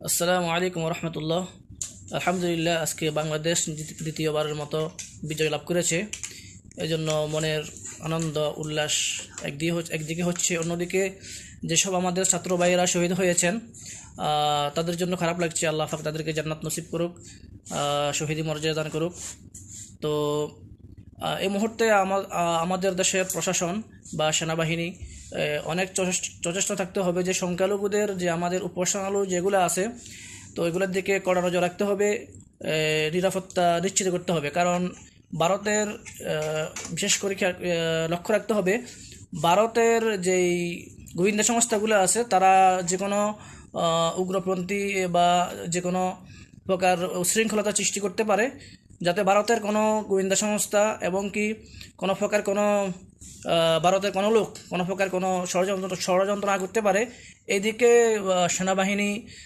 আসসালামু আলাইকুম রহমতুল্লাহ। আলহামদুলিল্লাহ, আজকে বাংলাদেশ দ্বিতীয়বারের মতো বিজয় লাভ করেছে। এজন্য মনের আনন্দ উল্লাস একদিকে হচ্ছে, অন্যদিকে যেসব আমাদের ছাত্র ভাইয়েরা শহীদ হয়েছেন তাদের জন্য খারাপ লাগছে। আল্লাহ পাক তাদেরকে জান্নাত নসিব করুক, শহীদি মর্যাদা দান করুক। তো এই মুহূর্তে আমাদের দেশের প্রশাসন বা সেনাবাহিনী অনেক সচেষ্ট থাকতে হবে যে সংখ্যালঘুদের যে আমাদের উপাসনালয় যেগুলো আছে, তো এগুলোর দিকে কড়া নজর রাখতে হবে, নিরাপত্তা নিশ্চিত করতে হবে। কারণ ভারতের বিশেষ করে লক্ষ্য রাখতে হবে, ভারতের যেই গোয়েন্দা সংস্থাগুলো আছে তারা যে কোনো উগ্রপন্থী বা যে কোনো প্রকার উশৃঙ্খলতা সৃষ্টি করতে পারে, যাতে ভারতের কোনো গোয়েন্দা সংস্থা এবং কি কোনো প্রকার কোনো ভারতের কোনো লোক কোনো প্রকার কোনো ষড়যন্ত্র না করতে পারে। এইদিকে সেনাবাহিনী